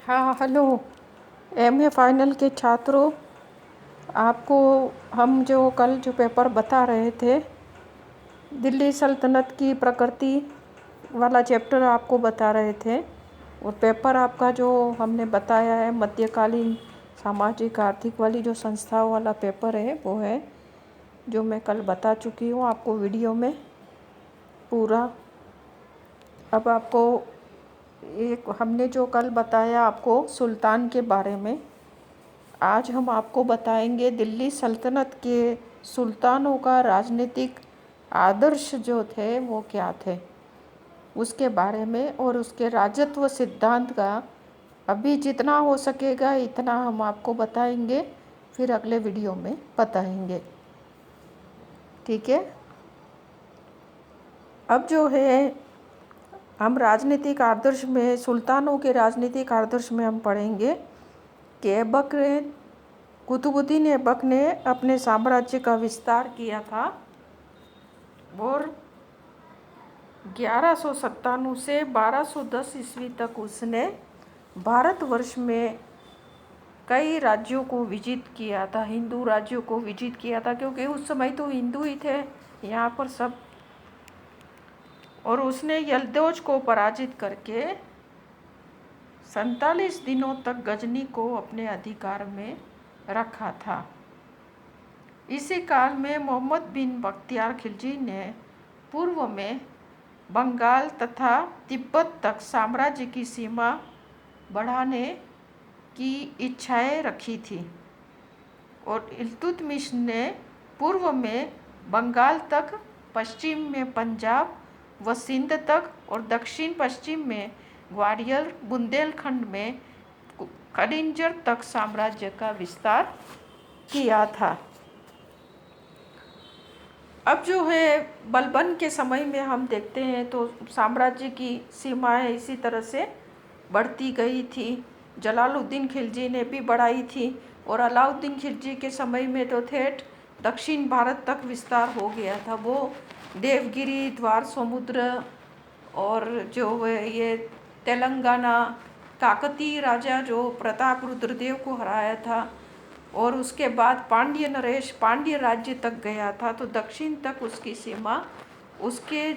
हाँ, hello. MA final के छात्रों, आपको हम कल पेपर बता रहे थे, दिल्ली सल्तनत की प्रकृति वाला चैप्टर आपको बता रहे थे। और पेपर आपका जो हमने बताया है मध्यकालीन सामाजिक आर्थिक वाली जो संस्थाओं वाला पेपर है, वो है जो मैं कल बता चुकी हूँ आपको वीडियो में पूरा। अब आपको एक हमने जो कल बताया आपको सुल्तान के बारे में, आज हम आपको बताएंगे दिल्ली सल्तनत के सुल्तानों का राजनीतिक आदर्श जो थे वो क्या थे उसके बारे में, और उसके राजत्व सिद्धांत का अभी जितना हो सकेगा इतना हम आपको बताएंगे, फिर अगले वीडियो में बताएंगे। ठीक है। अब जो है हम राजनीतिक आदर्श में, सुल्तानों के राजनीतिक आदर्श में हम पढ़ेंगे कि कुतुबुद्दीन ऐबक ने अपने साम्राज्य का विस्तार किया था और 1197 से 1210 ईस्वी तक उसने भारतवर्ष में कई राज्यों को विजित किया था, हिंदू राज्यों को विजित किया था, क्योंकि उस समय तो हिंदू ही थे यहाँ पर सब। और उसने यल्दौज को पराजित करके 47 दिनों तक गजनी को अपने अधिकार में रखा था। इसी काल में मोहम्मद बिन बख्तियार खिलजी ने पूर्व में बंगाल तथा तिब्बत तक साम्राज्य की सीमा बढ़ाने की इच्छाएं रखी थी, और इल्तुतमिश ने पूर्व में बंगाल तक, पश्चिम में पंजाब व सिंध तक और दक्षिण पश्चिम में ग्वालियर बुंदेलखंड में खडिंजर तक साम्राज्य का विस्तार किया था। अब जो है बलबन के समय में हम देखते हैं तो साम्राज्य की सीमाएं इसी तरह से बढ़ती गई थी। जलालुद्दीन खिलजी ने भी बढ़ाई थी, और अलाउद्दीन खिलजी के समय में तो ठेठ दक्षिण भारत तक विस्तार हो गया था। वो देवगिरी, द्वार समुद्र और जो है ये तेलंगाना, काकतीय राजा जो प्रताप रुद्रदेव को हराया था, और उसके बाद पांड्य नरेश पांड्य राज्य तक गया था, तो दक्षिण तक उसकी सीमा उसके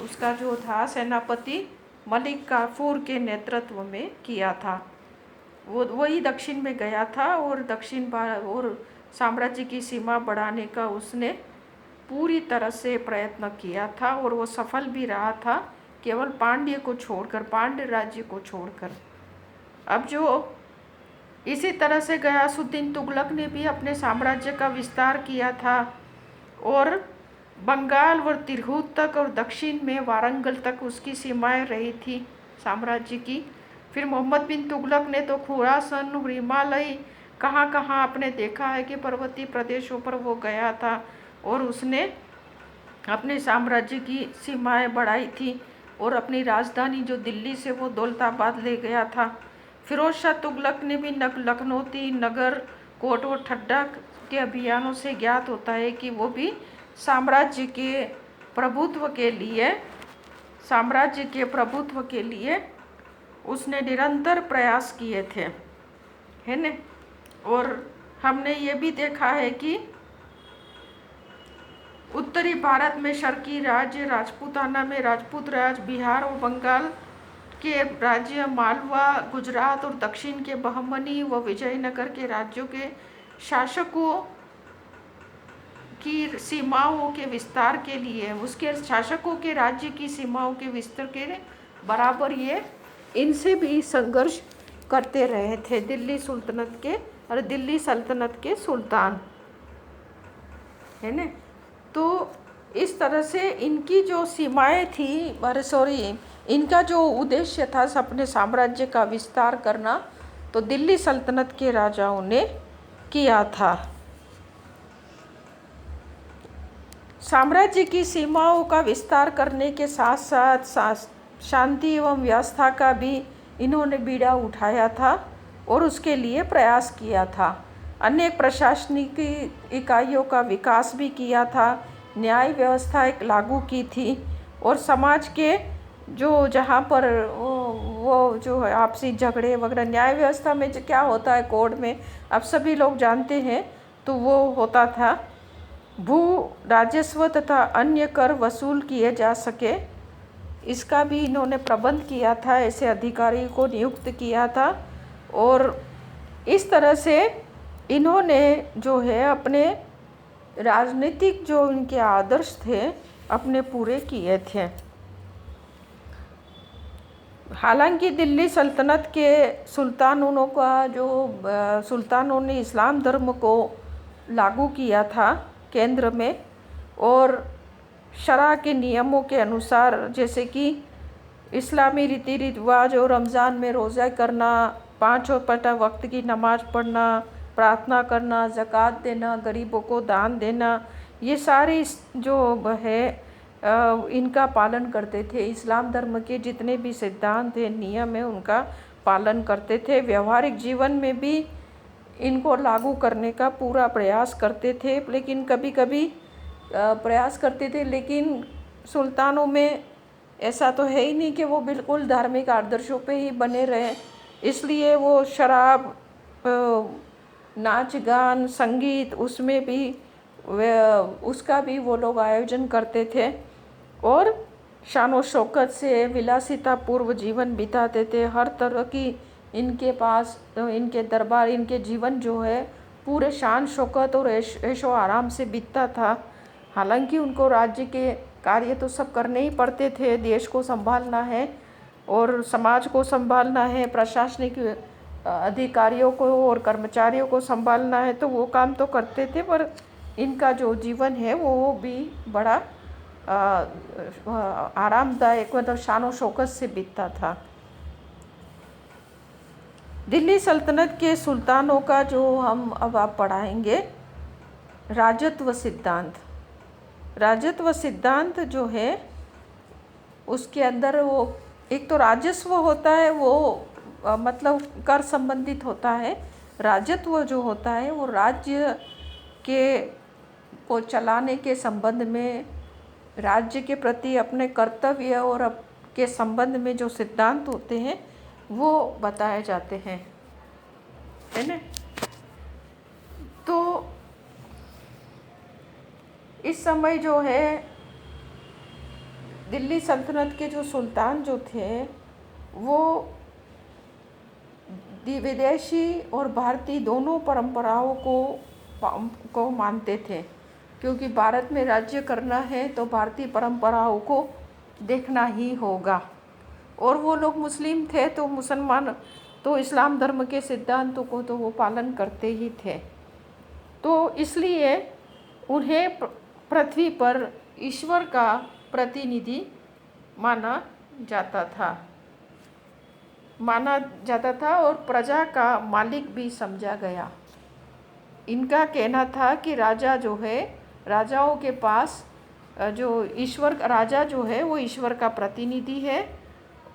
उसका जो था सेनापति मलिक काफूर के नेतृत्व में किया था। वही दक्षिण में गया था, और और साम्राज्य की सीमा बढ़ाने का उसने पूरी तरह से प्रयत्न किया था, और वो सफल भी रहा था, केवल पांड्य राज्य को छोड़कर। अब जो इसी तरह से गयासुद्दीन तुगलक ने भी अपने साम्राज्य का विस्तार किया था, और बंगाल व तिरहुत तक और दक्षिण में वारंगल तक उसकी सीमाएं रही थी साम्राज्य की। फिर मोहम्मद बिन तुगलक ने तो खुरासन, हिमालय, कहाँ कहाँ आपने देखा है कि पर्वतीय प्रदेशों पर वो गया था, और उसने अपने साम्राज्य की सीमाएं बढ़ाई थी, और अपनी राजधानी जो दिल्ली से वो दौलताबाद ले गया था। फिरोज शाह तुगलक ने भी लखनौती, नगर, कोट और ठड्डा के अभियानों से ज्ञात होता है कि वो भी साम्राज्य के प्रभुत्व के लिए उसने निरंतर प्रयास किए थे, है न। और हमने ये भी देखा है कि उत्तरी भारत में शर्की राज्य, राजपूताना में राजपूत राज, बिहार और बंगाल के राज्य, मालवा, गुजरात और दक्षिण के बहमनी व विजयनगर के राज्यों के शासकों की सीमाओं के विस्तार के लिए, उसके शासकों के राज्य की सीमाओं के विस्तार के बराबर ये इनसे भी संघर्ष करते रहे थे दिल्ली सल्तनत के सुल्तान, है न। तो इस तरह से इनकी जो सीमाएं थी, इनका जो उद्देश्य था अपने साम्राज्य का विस्तार करना, तो दिल्ली सल्तनत के राजाओं ने किया था। साम्राज्य की सीमाओं का विस्तार करने के साथ साथ शांति एवं व्यवस्था का भी इन्होंने बीड़ा उठाया था, और उसके लिए प्रयास किया था। अनेक प्रशासनिक इकाइयों का विकास भी किया था, न्याय व्यवस्था एक लागू की थी, और समाज के जो जहाँ पर वो जो है आपसी झगड़े वगैरह न्याय व्यवस्था में जो क्या होता है कोर्ट में, अब सभी लोग जानते हैं। तो वो होता था भू राजस्व तथा अन्य कर वसूल किए जा सके, इसका भी इन्होंने प्रबंध किया था, ऐसे अधिकारी को नियुक्त किया था। और इस तरह से इन्होंने जो है अपने राजनीतिक जो इनके आदर्श थे अपने पूरे किए थे। हालांकि दिल्ली सल्तनत के सुल्तानों का जो सुल्तानों ने इस्लाम धर्म को लागू किया था केंद्र में, और शरा के नियमों के अनुसार, जैसे कि इस्लामी रीति रिवाज और रमज़ान में रोज़ा करना, 5 वक्त की नमाज़ पढ़ना, प्रार्थना करना, ज़कात देना, गरीबों को दान देना, ये सारे जो है इनका पालन करते थे। इस्लाम धर्म के जितने भी सिद्धांत हैं, नियम हैं, उनका पालन करते थे। व्यवहारिक जीवन में भी इनको लागू करने का पूरा प्रयास करते थे, लेकिन कभी कभी प्रयास करते थे, लेकिन सुल्तानों में ऐसा तो है ही नहीं कि वो बिल्कुल धार्मिक आदर्शों पे ही बने रहे, इसलिए वो शराब, नाच गान, संगीत, उसमें भी उसका भी वो लोग आयोजन करते थे और शान शौकत से विलासिता पूर्व जीवन बिताते थे। हर तरह की इनके पास इनके दरबार, इनके जीवन जो है पूरे शान शौकत और ऐशो आराम से बीतता था। हालांकि उनको राज्य के कार्य तो सब करने ही पड़ते थे, देश को संभालना है और समाज को संभालना है, प्रशासनिक अधिकारियों को और कर्मचारियों को संभालना है, तो वो काम तो करते थे, पर इनका जो जीवन है वो भी बड़ा आरामदायक, मतलब शान शौकत से बीतता था। दिल्ली सल्तनत के सुल्तानों का जो हम अब आप पढ़ाएंगे राजत्व सिद्धांत। राजत्व सिद्धांत जो है उसके अंदर वो एक तो राजस्व होता है, वो मतलब कर संबंधित होता है। राजत्व जो होता है वो राज्य के को चलाने के संबंध में, राज्य के प्रति अपने कर्तव्य और के संबंध में जो सिद्धांत होते हैं वो बताए जाते हैं, है ना। तो इस समय जो है दिल्ली सल्तनत के जो सुल्तान जो थे वो विदेशी और भारतीय दोनों परंपराओं को मानते थे, क्योंकि भारत में राज्य करना है तो भारतीय परंपराओं को देखना ही होगा। और वो लोग मुस्लिम थे तो मुसलमान तो इस्लाम धर्म के सिद्धांतों को तो वो पालन करते ही थे। तो इसलिए उन्हें पृथ्वी पर ईश्वर का प्रतिनिधि माना जाता था और प्रजा का मालिक भी समझा गया। इनका कहना था कि राजा जो है, राजाओं के पास जो ईश्वर, राजा जो है वो ईश्वर का प्रतिनिधि है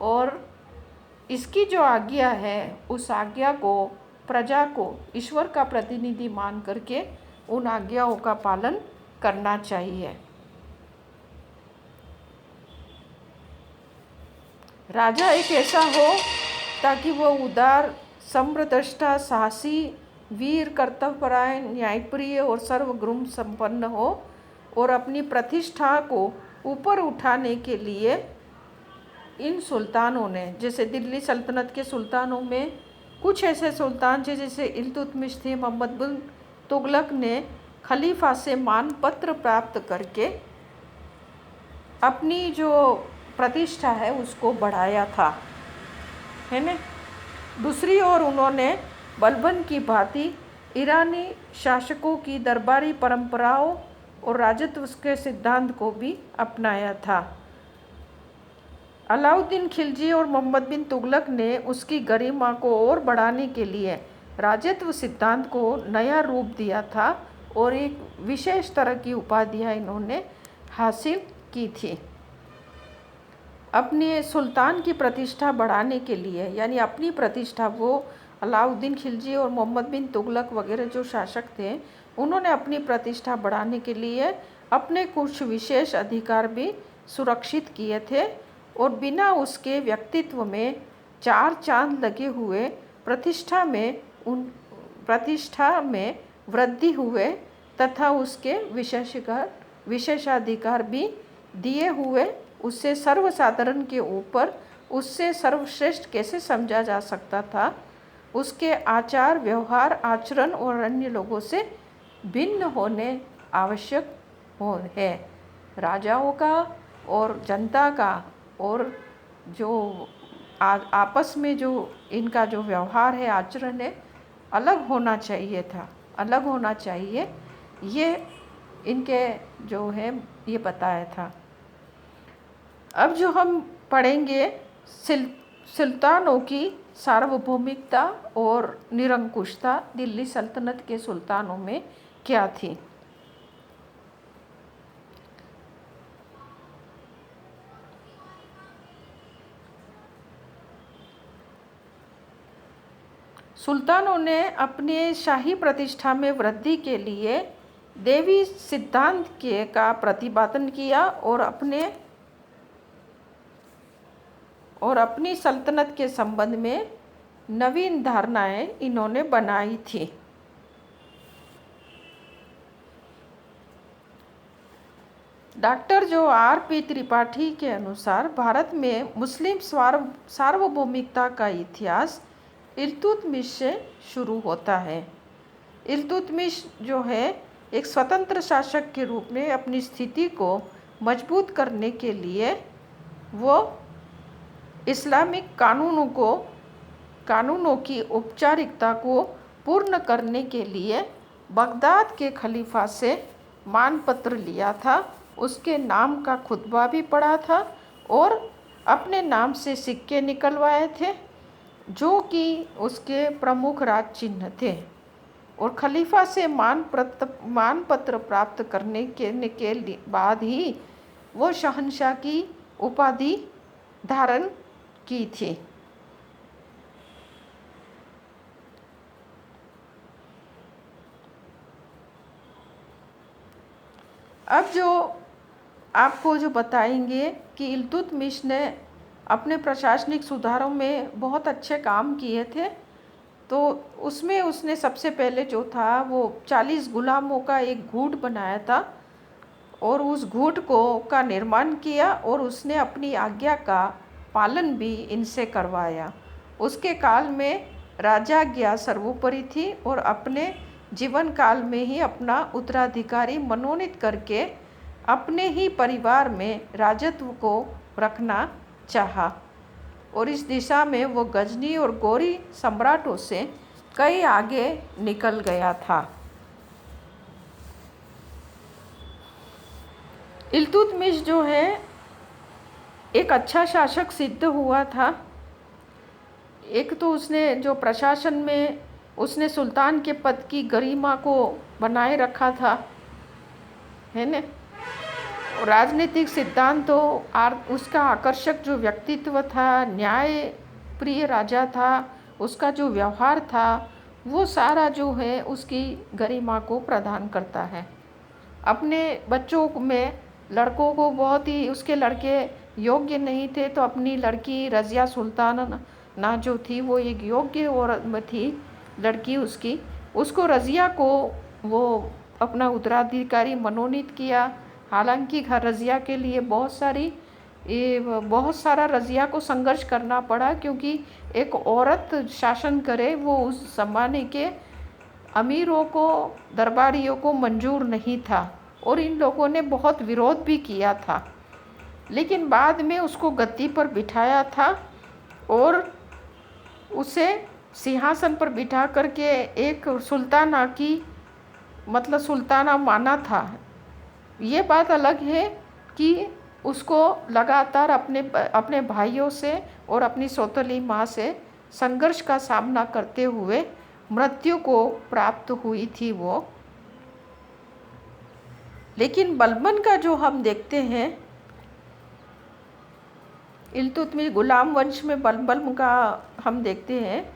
और इसकी जो आज्ञा है उस आज्ञा को प्रजा को ईश्वर का प्रतिनिधि मान करके उन आज्ञाओं का पालन करना चाहिए। राजा एक ऐसा हो ताकि वो उदार, सम्रदृष्टा, साहसी, वीर, कर्तव्यपरायण, न्यायप्रिय और सर्वगुण संपन्न हो और अपनी प्रतिष्ठा को ऊपर उठाने के लिए इन सुल्तानों ने, जैसे दिल्ली सल्तनत के सुल्तानों में कुछ ऐसे सुल्तान थे जैसे इल्तुतमिश थे, मोहम्मद बिन तुगलक ने खलीफा से मानपत्र प्राप्त करके अपनी जो प्रतिष्ठा है उसको बढ़ाया था, है ना। दूसरी ओर उन्होंने बलबन की भांति ईरानी शासकों की दरबारी परंपराओं और राजत्व के सिद्धांत को भी अपनाया था। अलाउद्दीन खिलजी और मोहम्मद बिन तुगलक ने उसकी गरिमा को और बढ़ाने के लिए राजत्व सिद्धांत को नया रूप दिया था और एक विशेष तरह की उपाधियां इन्होंने हासिल की थी। अपने सुल्तान की प्रतिष्ठा बढ़ाने के लिए, यानी अपनी प्रतिष्ठा, वो अलाउद्दीन खिलजी और मोहम्मद बिन तुगलक वगैरह जो शासक थे उन्होंने अपनी प्रतिष्ठा बढ़ाने के लिए अपने कुछ विशेष अधिकार भी सुरक्षित किए थे और बिना उसके व्यक्तित्व में चार चांद लगे हुए प्रतिष्ठा में वृद्धि हुए तथा उसके विशेषाधिकार भी दिए हुए उससे सर्वसाधारण के ऊपर उससे सर्वश्रेष्ठ कैसे समझा जा सकता था। उसके आचार व्यवहार आचरण और अन्य लोगों से भिन्न होने आवश्यक है। राजाओं का और जनता का और जो आपस में जो इनका जो व्यवहार है आचरण है अलग होना चाहिए था, अलग होना चाहिए, ये इनके जो है ये बताया था। अब जो हम पढ़ेंगे सुल्तानों की सार्वभौमिकता और निरंकुशता दिल्ली सल्तनत के सुल्तानों में क्या थी। सुल्तानों ने अपने शाही प्रतिष्ठा में वृद्धि के लिए देवी सिद्धांत का प्रतिपादन किया और अपनी सल्तनत के संबंध में नवीन धारणाएं इन्होंने बनाई थी। डॉक्टर जो R.P. त्रिपाठी के अनुसार भारत में मुस्लिम सार्वभौमिकता का इतिहास इल्तुतमिश से शुरू होता है। इल्तुतमिश जो है एक स्वतंत्र शासक के रूप में अपनी स्थिति को मजबूत करने के लिए वो इस्लामिक कानूनों की औपचारिकता को पूर्ण करने के लिए बगदाद के खलीफा से मानपत्र लिया था, उसके नाम का खुतबा भी पढ़ा था और अपने नाम से सिक्के निकलवाए थे जो कि उसके प्रमुख राज चिन्ह थे और खलीफा से मानपत्र प्राप्त करने के बाद ही वो शहंशाह की उपाधि धारण की थी। अब जो आपको जो बताएंगे कि इल्तुतमिश ने अपने प्रशासनिक सुधारों में बहुत अच्छे काम किए थे, तो उसमें उसने सबसे पहले जो था वो 40 गुलामों का एक गूढ़ बनाया था और उस गूढ़ का निर्माण किया और उसने अपनी आज्ञा का पालन भी इनसे करवाया। उसके काल में राजाज्ञा सर्वोपरि थी और अपने जीवन काल में ही अपना उत्तराधिकारी मनोनीत करके अपने ही परिवार में राजत्व को रखना चाहा और इस दिशा में वो गजनी और गौरी सम्राटों से कई आगे निकल गया था। इल्तुतमिश जो है एक अच्छा शासक सिद्ध हुआ था। एक तो उसने जो प्रशासन में उसने सुल्तान के पद की गरिमा को बनाए रखा था, है ना। राजनीतिक सिद्धांतों उसका आकर्षक जो व्यक्तित्व था, न्याय प्रिय राजा था, उसका जो व्यवहार था वो सारा जो है उसकी गरिमा को प्रदान करता है। अपने बच्चों में लड़कों को बहुत ही उसके लड़के योग्य नहीं थे तो अपनी लड़की रज़िया सुल्तान ना जो थी वो एक योग्य औरत थी लड़की उसको रज़िया को वो अपना उत्तराधिकारी मनोनीत किया। हालांकि रज़िया के लिए बहुत सारा रज़िया को संघर्ष करना पड़ा क्योंकि एक औरत शासन करे वो उस ज़माने के अमीरों को दरबारियों को मंजूर नहीं था और इन लोगों ने बहुत विरोध भी किया था, लेकिन बाद में उसको गद्दी पर बिठाया था और उसे सिंहासन पर बिठा करके एक सुल्ताना माना था। ये बात अलग है कि उसको लगातार अपने भाइयों से और अपनी सौतेली माँ से संघर्ष का सामना करते हुए मृत्यु को प्राप्त हुई थी वो। लेकिन बलबन का जो हम देखते हैं इल्तुतमिश गुलाम वंश में बलबन का हम देखते हैं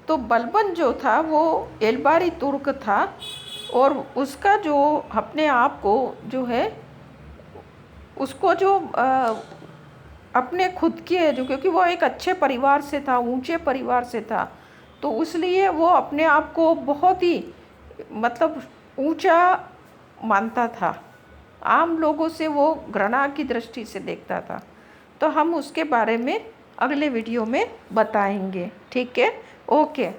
तो बलबन जो था वो एलबारी तुर्क था और उसका जो अपने आप को जो है उसको जो अपने खुद के जो, क्योंकि वो एक अच्छे परिवार से था, ऊंचे परिवार से था, तो इसलिए वो अपने आप को बहुत ही मतलब ऊंचा मानता था। आम लोगों से वो घृणा की दृष्टि से देखता था। तो हम उसके बारे में अगले वीडियो में बताएंगे, ठीक है? ओके।